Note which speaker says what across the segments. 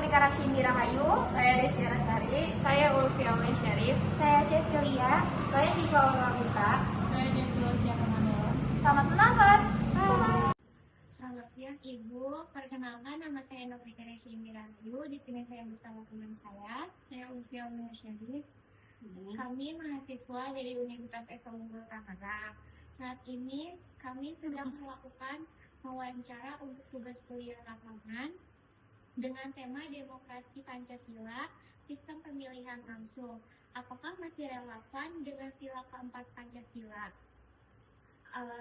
Speaker 1: Monika Rashidi Rahayu.
Speaker 2: Saya Desti Rasari.
Speaker 3: Saya Ulfi Aulin Syarif.
Speaker 4: Saya Cecilia.
Speaker 5: Saya Siva Ulwamista.
Speaker 3: Saya Deslusia Kamanoa.
Speaker 1: Selamat menonton.
Speaker 4: Selamat siang Ibu. Perkenalkan nama saya Monika Rashidi Rahayu. Di sini saya bersama teman saya Ulfi Aulin Syarif. Kami mahasiswa dari Universitas Esa Unggul Tangerang. Saat ini kami sedang melakukan wawancara untuk tugas kuliah lapangan dengan tema Demokrasi Pancasila, Sistem Pemilihan Langsung. Apakah masih relevan dengan sila keempat Pancasila?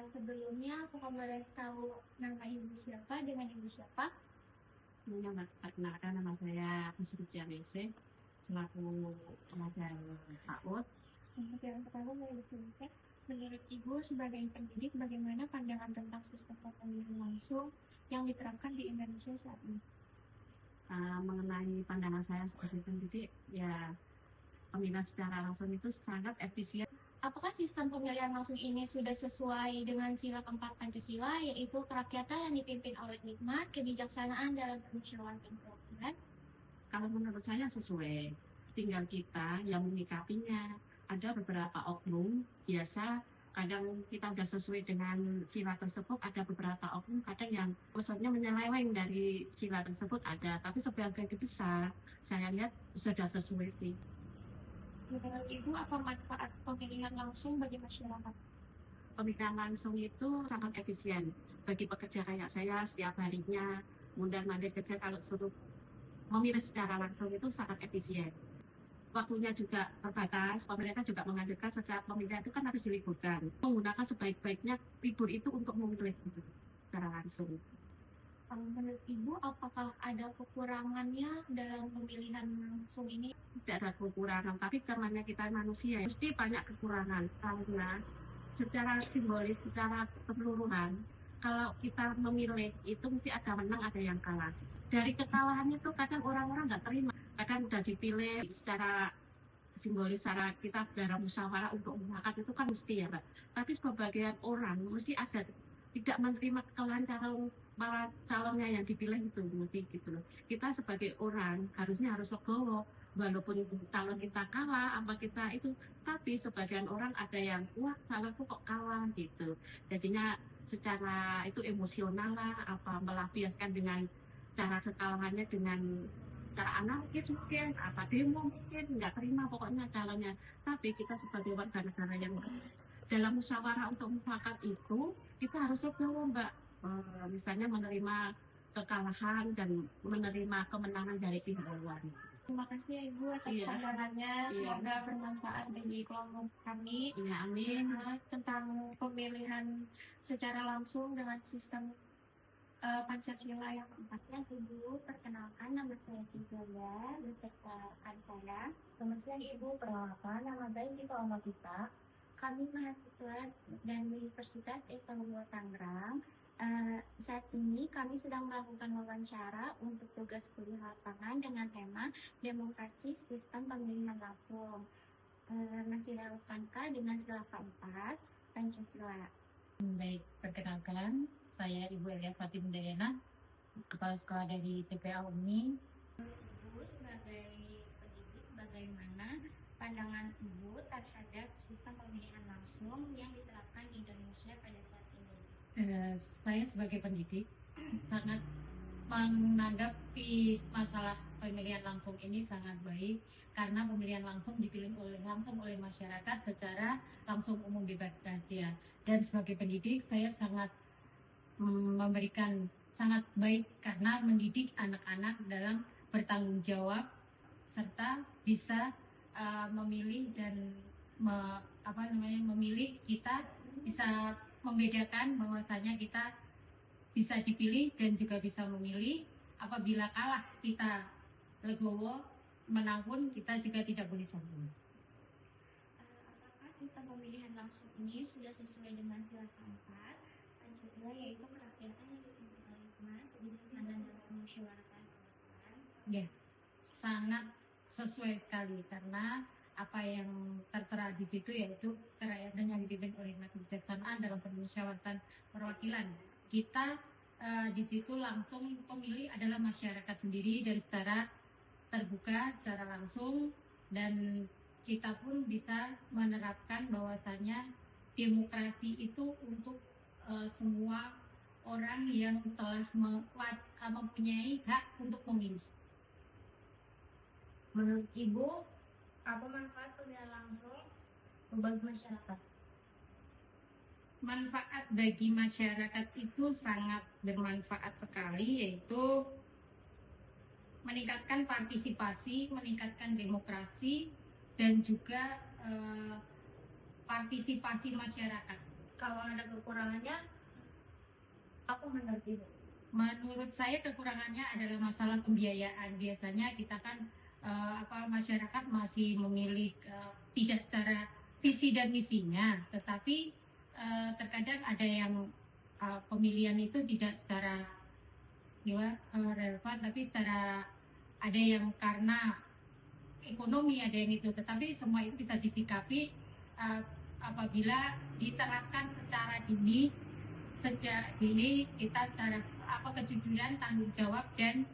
Speaker 4: Sebelumnya, apakah boleh tahu nama Ibu siapa dengan Ibu siapa?
Speaker 6: Perkenalkan, nama saya Kusrusia Mese, selaku pengajar PAUD.
Speaker 4: Untuk yang pertama boleh disebutkan, menurut Ibu sebagai pendidik, bagaimana pandangan tentang sistem pemilihan langsung yang diterapkan di Indonesia saat ini?
Speaker 6: Mengenai pandangan saya sebagai pendidik, ya pemilihan secara langsung itu sangat efisien.
Speaker 4: Apakah sistem pemilihan langsung ini sudah sesuai dengan sila keempat Pancasila, yaitu kerakyatan yang dipimpin oleh nikmat, kebijaksanaan dalam permusyawaratan perwakilan?
Speaker 6: Kalau menurut saya sesuai, tinggal kita yang menyikapinya. Ada beberapa oknum, biasa kadang kita udah sesuai dengan sila tersebut, ada beberapa oknum kadang yang maksudnya menyeleweng dari sila tersebut ada, tapi sebagai besar saya lihat sudah sesuai sih.
Speaker 4: Menurut Ibu, apa manfaat pemilihan langsung bagi masyarakat?
Speaker 6: Pemilihan langsung itu sangat efisien bagi pekerja kayak saya setiap harinya mundar-mandir kerja. Kalau suruh memilih secara langsung itu sangat efisien. Waktunya juga terbatas. Pemerintah juga menganjurkan setiap pemilihan itu kan harus diliburkan. Menggunakan sebaik-baiknya libur itu untuk memilih itu secara langsung.
Speaker 4: Menurut Ibu, apakah ada kekurangannya dalam pemilihan langsung ini?
Speaker 6: Tidak ada kekurangan, tapi karena kita manusia mesti banyak kekurangan, karena secara simbolis, secara keseluruhan, kalau kita memilih itu mesti ada menang, ada yang kalah. Dari kekalahan itu kadang orang-orang nggak terima, kadang udah dipilih secara simbolis, secara kita dalam musyawarah untuk mufakat itu kan mesti ya Mbak, tapi sebagian orang mesti ada tidak menerima kekalahan para calonnya yang dipilih itu mesti gitu loh. Kita sebagai orang harusnya harus legowo, walaupun calon kita kalah apa kita itu, tapi sebagian orang ada yang wah calonku kok kalah gitu, jadinya secara itu emosional lah, apa melampiaskan dengan cara kekalahannya dengan cara anarkis mungkin, apa demo mungkin, nggak terima pokoknya calonnya. Tapi kita sebagai warga negara yang dalam musyawarah untuk mufakat itu kita harus legowo Mbak, misalnya menerima kekalahan dan menerima kemenangan dari pihak lawan.
Speaker 4: Terima kasih ya Ibu atas pandangannya. Semoga bermanfaat bagi kelompok kami.
Speaker 6: Iya, amin.
Speaker 4: Tentang pemilihan secara langsung dengan sistem Pancasila yang keempatnya. Ibu, perkenalkan nama saya Cecilia beserta rekan saya.
Speaker 5: Selamat siang Ibu, perkenalkan nama saya Siva Ulwamista.
Speaker 4: Kami mahasiswa dari Universitas Esa Unggul Tangerang. Saat ini kami sedang melakukan wawancara untuk tugas kuliah lapangan dengan tema Demokrasi Sistem Pemilihan Langsung. Masih relevankah dengan sila keempat Pancasila?
Speaker 7: Baik, perkenalkan, saya Ibu Elia Fatim Dayana, Kepala Sekolah dari TPA UNI.
Speaker 4: Ibu sebagai pendidik, bagaimana pandangan Ibu terhadap sistem pemilihan langsung yang diterapkan di Indonesia pada saat ini?
Speaker 7: Saya sebagai pendidik sangat menanggapi masalah pemilihan langsung ini sangat baik, karena pemilihan langsung dipilih langsung oleh masyarakat secara langsung, umum, bebas rahasia. Dan sebagai pendidik saya sangat memberikan sangat baik karena mendidik anak-anak dalam bertanggung jawab serta bisa memilih dan memilih, kita bisa membedakan bahwasanya kita bisa dipilih dan juga bisa memilih. Apabila kalah kita legowo, menang pun kita juga tidak boleh sombong.
Speaker 4: Apakah sistem pemilihan langsung ini sudah sesuai dengan sila keempat Pancasila, yaitu kerakyatan yang dipimpin oleh nikmat, kebijaksanaan dalam permusyawaratan perwakilan?
Speaker 7: Ya, sangat sesuai sekali, karena apa yang tertera di situ yaitu kerakyatan yang dipimpin oleh kebijaksanaan dalam permusyawaratan perwakilan. Kita di situ langsung pemilih adalah masyarakat sendiri dan secara terbuka, secara langsung, dan kita pun bisa menerapkan bahwasannya demokrasi itu untuk semua orang yang telah mempunyai hak untuk memilih.
Speaker 5: Menurut Ibu, apa manfaat pemilihan langsung bagi masyarakat?
Speaker 7: Manfaat bagi masyarakat itu sangat bermanfaat sekali, yaitu meningkatkan partisipasi, meningkatkan demokrasi, dan juga partisipasi masyarakat.
Speaker 5: Kalau ada kekurangannya, apa menurut Ibu?
Speaker 7: Menurut saya kekurangannya adalah masalah pembiayaan. Biasanya kita kan masyarakat masih memilih tidak secara visi dan misinya, tetapi terkadang ada yang pemilihan itu tidak secara relevan, tapi secara ada yang karena ekonomi, ada yang itu, tetapi semua itu bisa disikapi apabila diterapkan secara dini. Sejak dini kita secara kejujuran, tanggung jawab, dan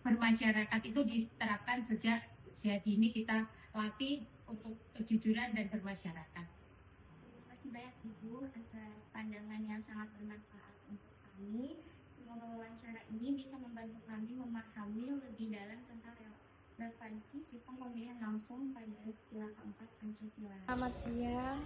Speaker 7: bermasyarakat itu diterapkan sejak usia dini, kita latih untuk kejujuran dan bermasyarakat.
Speaker 4: Terima kasih banyak Ibu atas pandangan yang sangat bermanfaat untuk kami. Semoga wawancara ini bisa membantu kami memahami lebih dalam tentang relevansi sistem pemilihan langsung pada sila keempat Pancasila.
Speaker 1: Selamat siang.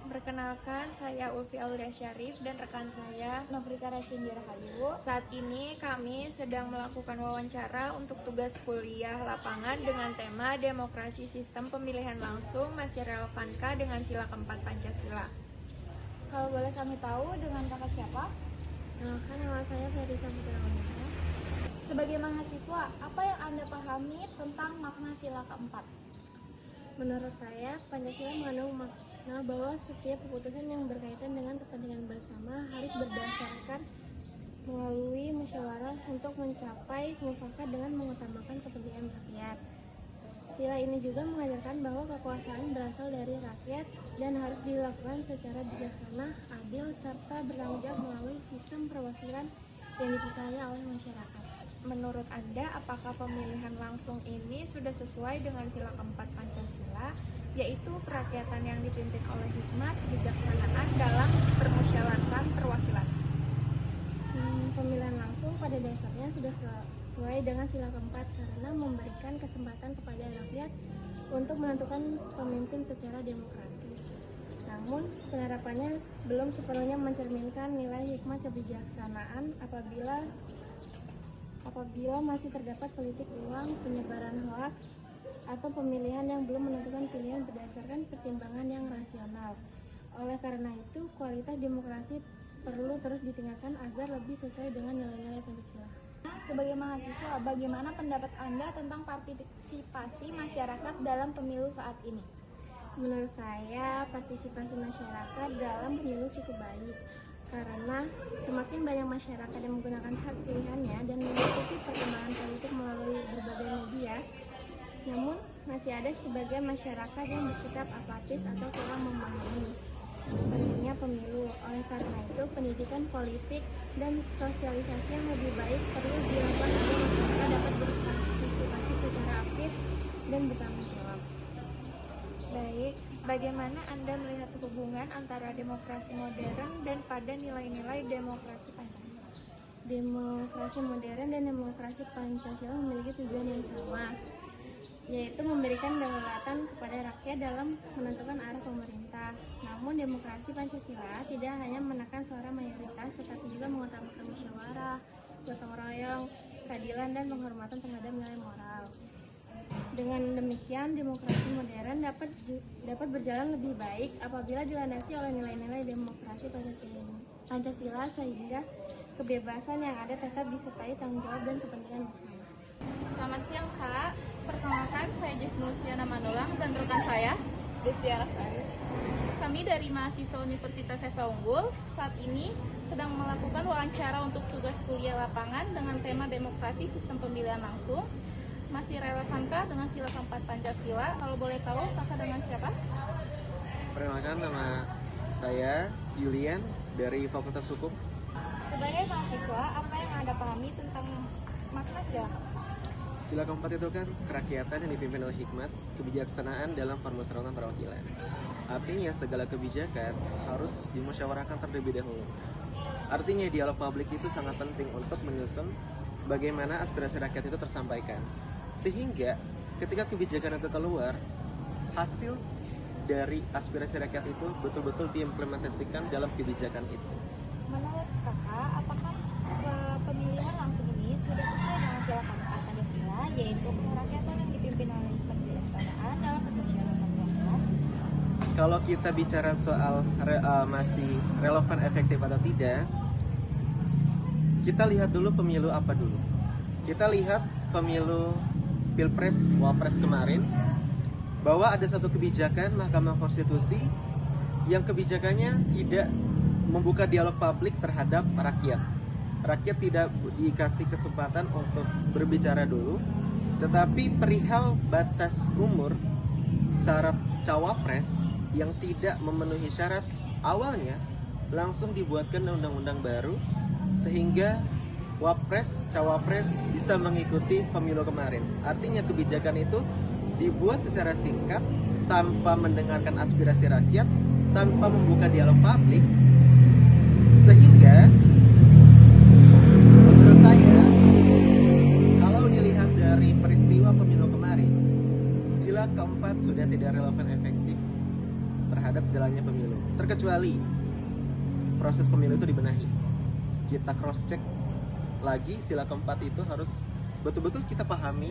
Speaker 1: Perkenalkan, saya Ulfi Aulia Syarif dan rekan saya Novrika Rasindir Hayu. Saat ini kami sedang melakukan wawancara untuk tugas kuliah lapangan dengan tema Demokrasi Sistem Pemilihan Langsung masih relevankah dengan sila keempat Pancasila. Kalau boleh kami tahu, dengan kakak siapa? Kenalkan, nama saya Ferry Saputra. Sebagai mahasiswa, apa yang Anda pahami tentang makna sila keempat? Menurut saya, Pancasila mengandung makna bahwa setiap keputusan yang berkaitan dengan kepentingan bersama harus berdasarkan melalui musyawarah untuk mencapai mufakat dengan mengutamakan kepentingan rakyat. Sila ini juga mengajarkan bahwa kekuasaan berasal dari rakyat dan harus dilakukan secara bijaksana, adil, serta bertanggung jawab melalui sistem perwakilan yang dipercaya oleh masyarakat. Menurut Anda, apakah pemilihan langsung ini sudah sesuai dengan sila keempat Pancasila, yaitu kerakyatan yang dipimpin oleh hikmat, kebijaksanaan dalam permusyawaratan perwakilan? Pemilihan langsung pada dasarnya sudah sesuai dengan sila keempat karena memberikan kesempatan kepada rakyat untuk menentukan pemimpin secara demokratis. Namun, penerapannya belum sepenuhnya mencerminkan nilai hikmat kebijaksanaan apabila masih terdapat politik uang, penyebaran hoaks, atau pemilihan yang belum menentukan pilihan berdasarkan pertimbangan yang rasional. Oleh karena itu, kualitas demokrasi perlu terus ditingkatkan agar lebih sesuai dengan nilai-nilai Pancasila. Sebagai mahasiswa, bagaimana pendapat Anda tentang partisipasi masyarakat dalam pemilu saat ini? Menurut saya, partisipasi masyarakat dalam pemilu cukup baik, karena semakin banyak masyarakat yang menggunakan hak pilihannya dan mengikuti perkembangan politik melalui berbagai media, namun masih ada sebagian masyarakat yang bersikap apatis atau kurang memahami pentingnya pemilu. Oleh karena itu, pendidikan politik dan sosialisasi yang lebih baik perlu dilakukan agar masyarakat dapat berpartisipasi secara aktif dan bertanggung jawab. Baik, bagaimana Anda melihat hubungan antara demokrasi modern dan pada nilai-nilai demokrasi Pancasila? Demokrasi modern dan demokrasi Pancasila memiliki tujuan yang sama, yaitu memberikan kedaulatan kepada rakyat dalam menentukan arah pemerintah. Namun demokrasi Pancasila tidak hanya menekan suara mayoritas, tetapi juga mengutamakan musyawarah, gotong royong, keadilan, dan penghormatan terhadap nilai moral. Dengan demikian, demokrasi modern dapat berjalan lebih baik apabila dilandasi oleh nilai-nilai demokrasi Pancasila, sehingga kebebasan yang ada tetap disertai tanggung jawab dan kepentingan bersama.
Speaker 3: Selamat siang Kak, perkenalkan saya Jesnusiana Manulang dan rekan saya Desti Arasari. Kami dari mahasiswa Universitas Esa Unggul saat ini sedang melakukan wawancara untuk tugas kuliah lapangan dengan tema demokrasi sistem pemilihan langsung. Masih relevankah dengan sila keempat Pancasila? Kalau boleh tahu, kakak dengan siapa?
Speaker 2: Perkenalkan, nama saya Yulian dari Fakultas Hukum.
Speaker 4: Sebagai mahasiswa, apa yang Anda pahami tentang makna sila?
Speaker 2: Sila keempat itu kan kerakyatan yang dipimpin oleh hikmat, kebijaksanaan dalam permusyawaratan perwakilan. Artinya segala kebijakan harus dimusyawarahkan terlebih dahulu. Artinya dialog publik itu sangat penting untuk menyusun bagaimana aspirasi rakyat itu tersampaikan. Sehingga ketika kebijakan itu keluar, hasil dari aspirasi rakyat itu betul-betul diimplementasikan dalam kebijakan itu.
Speaker 4: Menurut kakak, apakah pemilihan langsung ini sudah sesuai dengan sila keempat Pancasila, yaitu kerakyatan yang dipimpin oleh kebijaksanaan dalam permusyawaratan rakyat?
Speaker 2: Kalau kita bicara soal masih relevan, efektif atau tidak, kita lihat dulu pemilu apa dulu. Kita lihat pemilu Pilpres, Wapres kemarin, bahwa ada satu kebijakan Mahkamah Konstitusi yang kebijakannya tidak membuka dialog publik terhadap rakyat. Rakyat tidak dikasih kesempatan untuk berbicara dulu, tetapi perihal batas umur syarat cawapres yang tidak memenuhi syarat awalnya langsung dibuatkan undang-undang baru sehingga wapres, cawapres bisa mengikuti pemilu kemarin. Artinya kebijakan itu dibuat secara singkat tanpa mendengarkan aspirasi rakyat, tanpa membuka dialog publik, sehingga menurut saya kalau dilihat dari peristiwa pemilu kemarin, sila keempat sudah tidak relevan efektif terhadap jalannya pemilu, terkecuali proses pemilu itu dibenahi. Kita cross check lagi sila keempat itu harus betul-betul kita pahami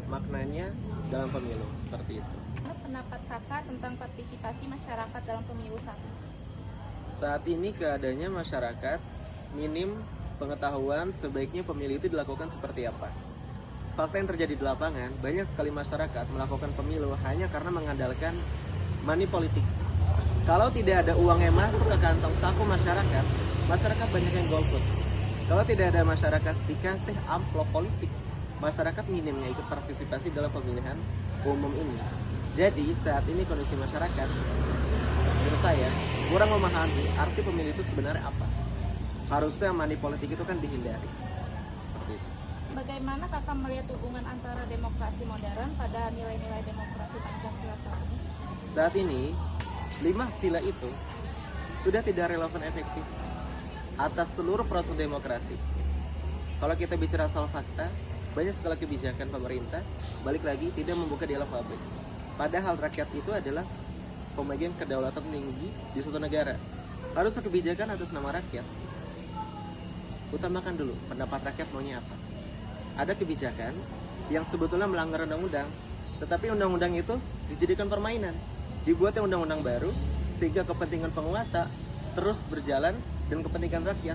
Speaker 2: maknanya dalam pemilu, seperti itu.
Speaker 3: Apa pendapat kakak tentang partisipasi masyarakat dalam pemilu saat ini?
Speaker 2: Saat ini keadaannya masyarakat minim pengetahuan sebaiknya pemilu itu dilakukan seperti apa. Fakta yang terjadi di lapangan, banyak sekali masyarakat melakukan pemilu hanya karena mengandalkan money politik. Kalau tidak ada uang yang masuk ke kantong saku masyarakat, masyarakat banyak yang golput. Kalau tidak ada masyarakat dikasih amplop politik, masyarakat minimnya ikut partisipasi dalam pemilihan umum ini. Jadi saat ini kondisi masyarakat, menurut saya, kurang memahami arti pemilu itu sebenarnya apa. Harusnya money politik itu kan dihindari. Seperti itu.
Speaker 3: Bagaimana kakak melihat hubungan antara demokrasi modern pada nilai-nilai demokrasi Pancasila saat ini?
Speaker 2: Saat ini, 5 sila itu sudah tidak relevan efektif atas seluruh proses demokrasi. Kalau kita bicara soal fakta, banyak sekali kebijakan pemerintah balik lagi tidak membuka dialog publik. Padahal rakyat itu adalah pemegang kedaulatan tinggi di suatu negara. Harusnya kebijakan atas nama rakyat. Utamakan dulu pendapat rakyat maunya apa. Ada kebijakan yang sebetulnya melanggar undang-undang, tetapi undang-undang itu dijadikan permainan. Dibuatnya undang-undang baru sehingga kepentingan penguasa terus berjalan dan kepentingan rakyat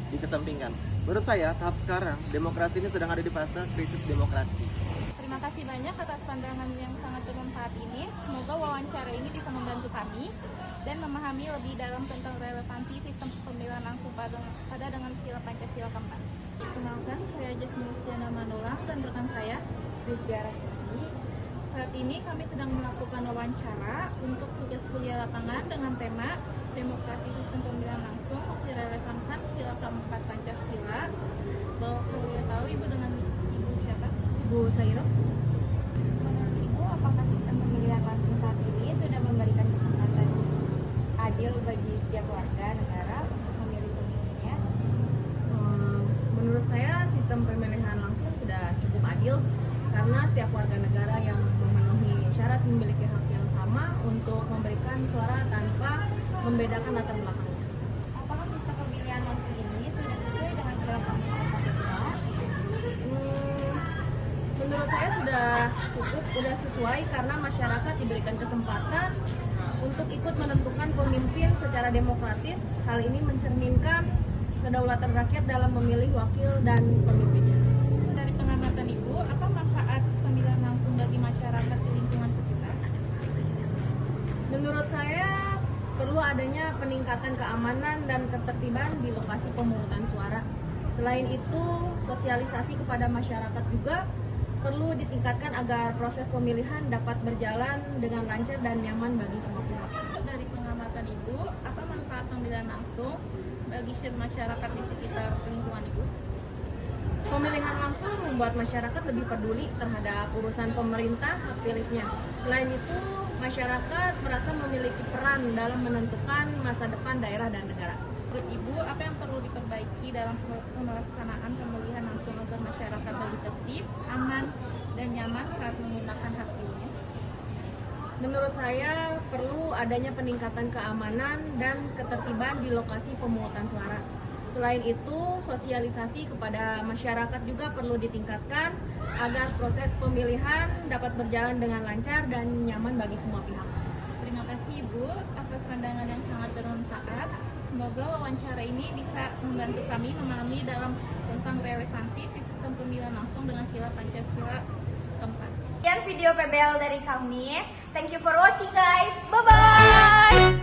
Speaker 2: dikesampingkan. Menurut saya, tahap sekarang demokrasi ini sedang ada di fase krisis demokrasi.
Speaker 3: Terima kasih banyak atas pandangan yang sangat bermanfaat ini. Semoga wawancara ini bisa membantu kami dan memahami lebih dalam tentang relevansi sistem pemilihan langsung pada dengan sila Pancasila keempat. Perkenalkan, saya Jasmusiana Manulang dan rekan saya Rizdia Rasani. Saat ini kami sedang melakukan wawancara untuk tugas kuliah lapangan dengan tema Demokrasi Sistem Pemilihan Langsung direlevankan sila keempat Pancasila. Kalau boleh tahu Ibu dengan Ibu siapa? Ibu Sairo.
Speaker 4: Menurut Ibu, apakah sistem pemilihan langsung saat ini sudah memberikan kesempatan adil bagi setiap warga negara untuk memilih pemimpinnya?
Speaker 8: Menurut saya sistem pemilihan langsung sudah cukup adil karena setiap warga negara yang memenuhi syarat memiliki hak yang sama untuk memberikan suara tanpa membedakan latar belakangnya.
Speaker 4: Apakah sistem pemilihan langsung ini sudah sesuai dengan sila keempat Pancasila?
Speaker 8: Menurut saya sudah cukup, sudah sesuai karena masyarakat diberikan kesempatan untuk ikut menentukan pemimpin secara demokratis. Hal ini mencerminkan kedaulatan rakyat dalam memilih wakil dan pemimpinnya.
Speaker 3: Dari pengamatan Ibu, apa manfaat pemilihan langsung bagi masyarakat di lingkungan sekitar?
Speaker 8: Menurut saya perlu adanya peningkatan keamanan dan ketertiban di lokasi pemungutan suara. Selain itu, sosialisasi kepada masyarakat juga perlu ditingkatkan agar proses pemilihan dapat berjalan dengan lancar dan nyaman bagi semua pihak.
Speaker 3: Dari pengamatan Ibu, apa manfaat pemilihan langsung bagi masyarakat di sekitar lingkungan Ibu?
Speaker 8: Pemilihan langsung membuat masyarakat lebih peduli terhadap urusan pemerintah hak pilihnya. Selain itu, masyarakat merasa memiliki peran dalam menentukan masa depan daerah dan negara.
Speaker 3: Menurut Ibu, apa yang perlu diperbaiki dalam pelaksanaan pemilihan langsung agar masyarakat lebih tertib, aman, dan nyaman saat menggunakan hak pilihnya?
Speaker 8: Menurut saya, perlu adanya peningkatan keamanan dan ketertiban di lokasi pemungutan suara. Selain itu, sosialisasi kepada masyarakat juga perlu ditingkatkan agar proses pemilihan dapat berjalan dengan lancar dan nyaman bagi semua pihak.
Speaker 3: Terima kasih Ibu atas pandangan yang sangat bermanfaat. Semoga wawancara ini bisa membantu kami memahami tentang relevansi sistem pemilihan langsung dengan sila Pancasila keempat.
Speaker 9: Sekian video PBL dari kami. Thank you for watching guys. Bye bye.